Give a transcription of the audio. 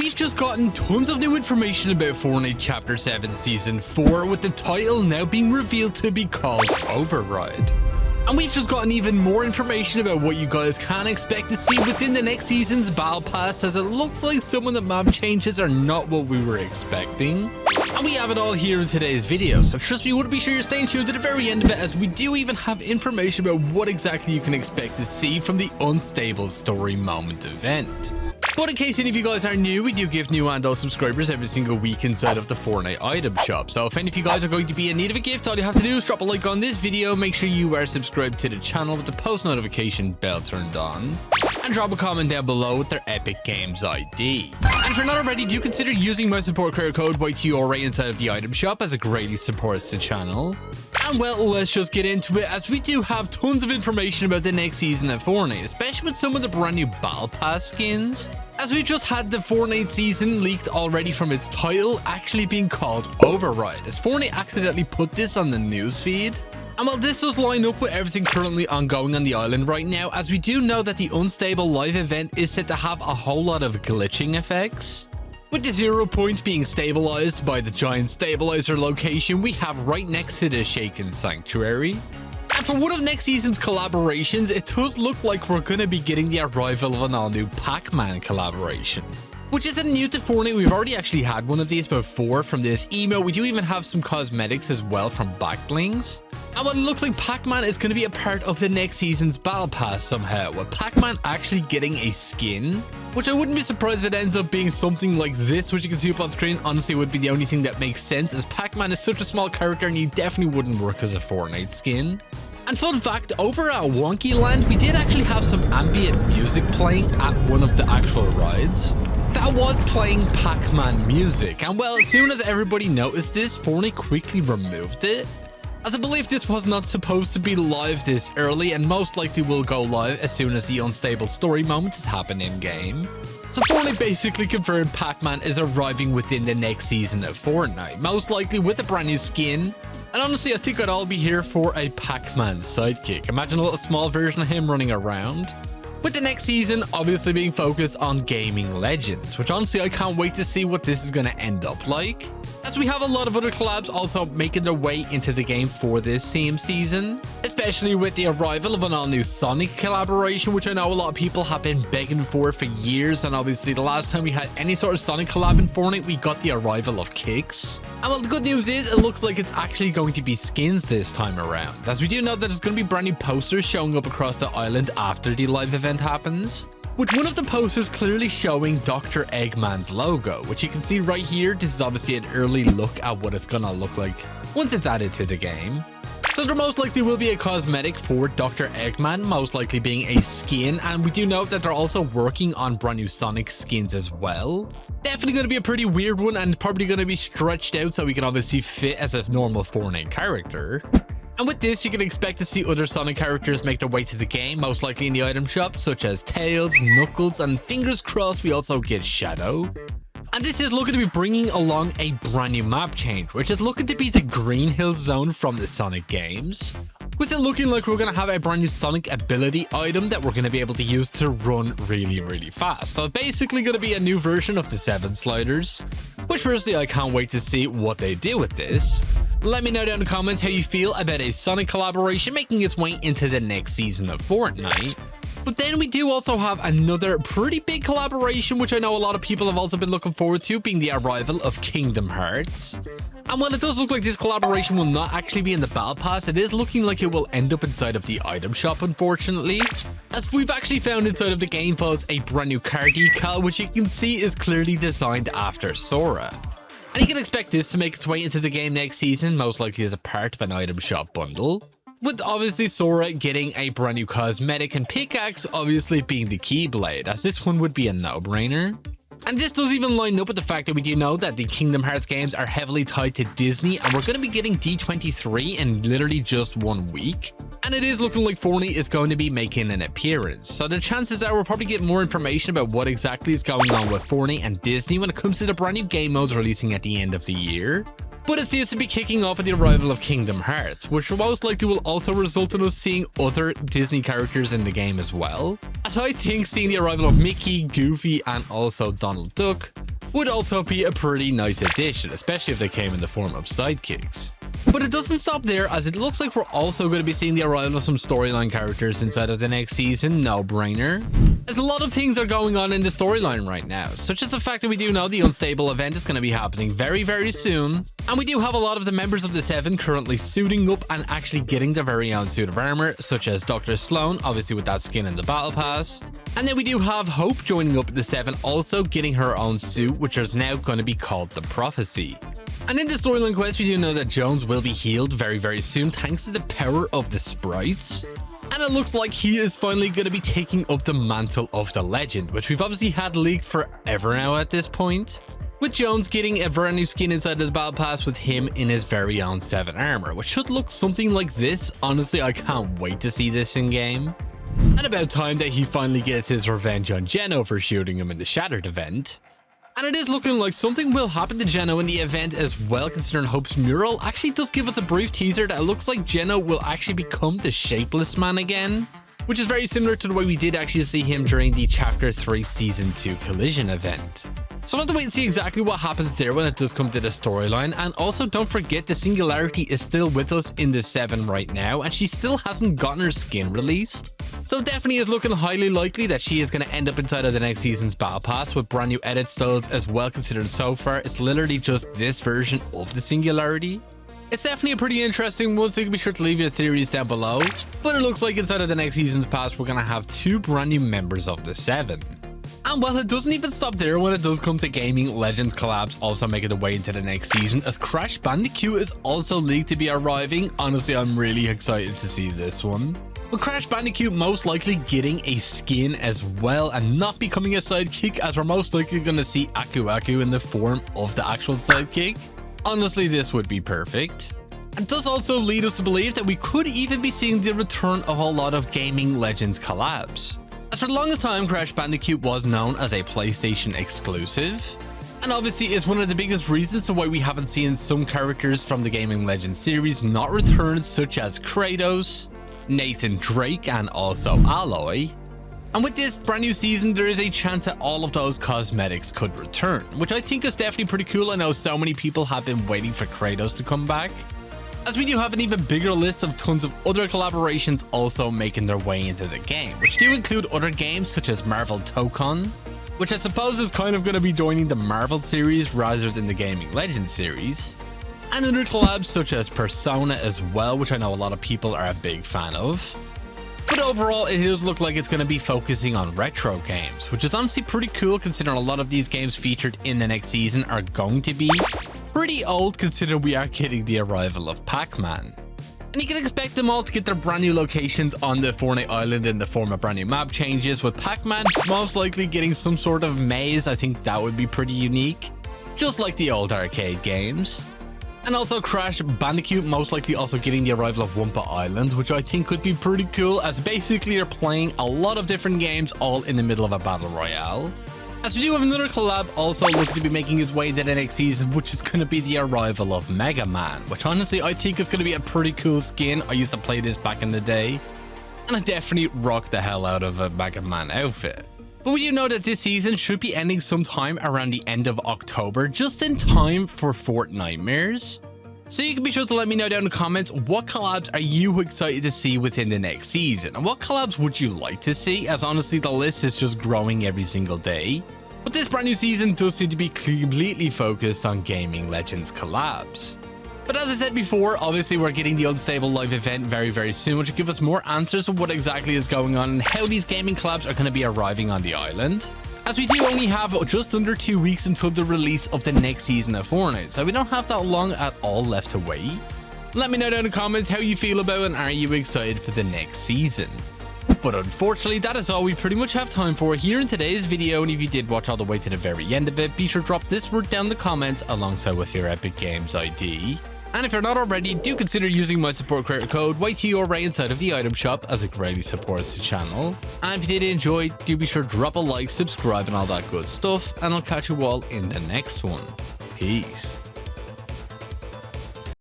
we've just gotten tons of new information about Fortnite Chapter 7 Season 4, with the title now being revealed to be called Override. And we've just gotten even more information about what you guys can expect to see within the next season's Battle Pass, as it looks like some of the map changes are not what we were expecting. And we have it all here in today's video, so trust me, you want to be sure you're staying tuned to the very end of it, as we do even have information about what exactly you can expect to see from the Unstable Story Moment event. But in case any of you guys are new, we do give new and old subscribers every single week inside of the Fortnite item shop. So if any of you guys are going to be in need of a gift, all you have to do is drop a like on this video, make sure you are subscribed to the channel with the post notification bell turned on, and drop a comment down below with their Epic Games ID. And if you're not already, do consider using my support credit code YTRA inside of the item shop, as it greatly supports the channel. And well, let's just get into it, as we do have tons of information about the next season of Fortnite, especially with some of the brand new Battle Pass skins. As we just had the Fortnite season leaked already from its title actually being called Override, as Fortnite accidentally put this on the newsfeed. And while this does line up with everything currently ongoing on the island right now, as we do know that the Unstable Live event is set to have a whole lot of glitching effects. With the 0 point being stabilized by the giant stabilizer location we have right next to the Shaken Sanctuary. And for one of next season's collaborations, it does look like we're going to be getting the arrival of an all-new Pac-Man collaboration, which isn't new to Fortnite. We've already actually had one of these before from this emote. We do even have some cosmetics as well from Backblings. And what it looks like, Pac-Man is going to be a part of the next season's Battle Pass somehow, with Pac-Man actually getting a skin, which I wouldn't be surprised if it ends up being something like this, which you can see up on screen. Honestly, would be the only thing that makes sense, as Pac-Man is such a small character and he definitely wouldn't work as a Fortnite skin. And fun fact, over at Wonky Land, we did actually have some ambient music playing at one of the actual rides. That was playing Pac-Man music, and well, as soon as everybody noticed this, Fortnite quickly removed it, as I believe this was not supposed to be live this early, and most likely will go live as soon as the Unstable Story Moment has happened in-game. So Fortnite basically confirmed Pac-Man is arriving within the next season of Fortnite, most likely with a brand new skin. And honestly, I think I'd all be here for a Pac-Man sidekick. Imagine a little small version of him running around. With the next season obviously being focused on gaming legends, which honestly I can't wait to see what this is going to end up like, as we have a lot of other collabs also making their way into the game for this same season, especially with the arrival of an all-new Sonic collaboration, which I know a lot of people have been begging for years. And obviously the last time we had any sort of Sonic collab in Fortnite, we got the arrival of Kicks. And well, the good news is it looks like it's actually going to be skins this time around, as we do know that there's going to be brand new posters showing up across the island after the live event happens, with one of the posters clearly showing Dr. Eggman's logo, which you can see right here. This is obviously an early look at what it's gonna look like once it's added to the game. So there most likely will be a cosmetic for Dr. Eggman, most likely being a skin, and we do know that they're also working on brand new Sonic skins as well. Definitely going to be a pretty weird one, and probably going to be stretched out so we can obviously fit as a normal Fortnite character. And with this, you can expect to see other Sonic characters make their way to the game, most likely in the item shop, such as Tails, Knuckles, and fingers crossed we also get Shadow. And this is looking to be bringing along a brand new map change, which is looking to be the Green Hill Zone from the Sonic games, with it looking like we're going to have a brand new Sonic ability item that we're going to be able to use to run really fast. So basically going to be a new version of the 7 sliders, which personally I can't wait to see what they do with this. Let me know down in the comments how you feel about a Sonic collaboration making its way into the next season of Fortnite. But then we do also have another pretty big collaboration, which I know a lot of people have also been looking forward to, being the arrival of Kingdom Hearts. And while it does look like this collaboration will not actually be in the Battle Pass, it is looking like it will end up inside of the item shop, unfortunately, as we've actually found inside of the game files a brand new car decal, which you can see is clearly designed after Sora. And you can expect this to make its way into the game next season, most likely as a part of an item shop bundle, with obviously Sora getting a brand new cosmetic and pickaxe obviously being the Keyblade, as this one would be a no-brainer. And this does even line up with the fact that we do know that the Kingdom Hearts games are heavily tied to Disney, and we're going to be getting D23 in literally just 1 week. And it is looking like Fortnite is going to be making an appearance. So the chances are we'll probably get more information about what exactly is going on with Fortnite and Disney when it comes to the brand new game modes releasing at the end of the year. But it seems to be kicking off with the arrival of Kingdom Hearts, which most likely will also result in us seeing other Disney characters in the game as well. As I think seeing the arrival of Mickey, Goofy, and also Donald Duck would also be a pretty nice addition, especially if they came in the form of sidekicks. But it doesn't stop there, as it looks like we're also going to be seeing the arrival of some storyline characters inside of the next season. No brainer. As a lot of things are going on in the storyline right now, such as the fact that we do know the Unstable event is going to be happening very, very soon. And we do have a lot of the members of the Seven currently suiting up and actually getting their very own suit of armor, such as Dr. Sloan, obviously with that skin in the Battle Pass. And then we do have Hope joining up the Seven, also getting her own suit, which is now going to be called the Prophecy. And in the storyline quest, we do know that Jones will be healed very, very soon thanks to the power of the sprites. And it looks like he is finally going to be taking up the mantle of the legend, which we've obviously had leaked forever now at this point. With Jones getting a brand new skin inside of the Battle Pass with him in his very own 7 armor, which should look something like this. Honestly, I can't wait to see this in game. And about time that he finally gets his revenge on Geno for shooting him in the Shattered event. And it is looking like something will happen to Geno in the event as well, considering Hope's mural actually does give us a brief teaser that it looks like Geno will actually become the Shapeless Man again, which is very similar to the way we did actually see him during the Chapter 3 Season 2 Collision event. So I'll have to wait and see exactly what happens there when it does come to the storyline. And also don't forget, the Singularity is still with us in the 7 right now, and she still hasn't gotten her skin released. So it definitely is looking highly likely that she is going to end up inside of the next season's Battle Pass with brand new edit styles as well, considered so far it's literally just this version of the Singularity. It's definitely a pretty interesting one, so you can be sure to leave your theories down below. But it looks like inside of the next season's pass, we're going to have 2 brand new members of the 7. And while it doesn't even stop there when it does come to gaming, Legends collabs also making their way into the next season, as Crash Bandicoot is also leaked to be arriving. Honestly, I'm really excited to see this one. With Crash Bandicoot most likely getting a skin as well and not becoming a sidekick, as we're most likely going to see Aku Aku in the form of the actual sidekick. Honestly, this would be perfect. And does also lead us to believe that we could even be seeing the return of a lot of gaming Legends collabs. As for the longest time, Crash Bandicoot was known as a PlayStation exclusive, and obviously is one of the biggest reasons to why we haven't seen some characters from the Gaming Legends series not return, such as Kratos, Nathan Drake, and also Aloy. And with this brand new season, there is a chance that all of those cosmetics could return, which I think is definitely pretty cool. I know so many people have been waiting for Kratos to come back, as we do have an even bigger list of tons of other collaborations also making their way into the game, which do include other games such as Marvel Tokon, which I suppose is kind of going to be joining the Marvel series rather than the Gaming Legends series, and other collabs such as Persona as well, which I know a lot of people are a big fan of. But overall, it does look like it's going to be focusing on retro games, which is honestly pretty cool considering a lot of these games featured in the next season are going to be pretty old, considering we are getting the arrival of Pac-Man. And you can expect them all to get their brand new locations on the Fortnite island in the form of brand new map changes, with Pac-Man most likely getting some sort of maze. I think that would be pretty unique, just like the old arcade games. And also Crash Bandicoot most likely also getting the arrival of Wumpa Island, which I think could be pretty cool, as basically you're playing a lot of different games all in the middle of a battle royale. As we do have another collab also looking to be making his way into the next season, which is going to be the arrival of Mega Man, which honestly I think is going to be a pretty cool skin. I used to play this back in the day, and I definitely rocked the hell out of a Mega Man outfit. But we do know that this season should be ending sometime around the end of October, just in time for Fortnitemares. So you can be sure to let me know down in the comments, what collabs are you excited to see within the next season? And what collabs would you like to see? As honestly, the list is just growing every single day. But this brand new season does seem to be completely focused on Gaming Legends collabs. But as I said before, obviously we're getting the Unstable live event very, very soon, which will give us more answers of what exactly is going on and how these gaming collabs are going to be arriving on the island, as we do only have just under 2 weeks until the release of the next season of Fortnite, so we don't have that long at all left to wait. Let me know down in the comments how you feel about it, and are you excited for the next season? But unfortunately, that is all we pretty much have time for here in today's video, and if you did watch all the way to the very end of it, be sure to drop this word down in the comments alongside with your Epic Games ID. And if you're not already, do consider using my support creator code YTORA inside of the item shop, as it greatly supports the channel. And if you did enjoy, do be sure to drop a like, subscribe, and all that good stuff, and I'll catch you all in the next one. Peace.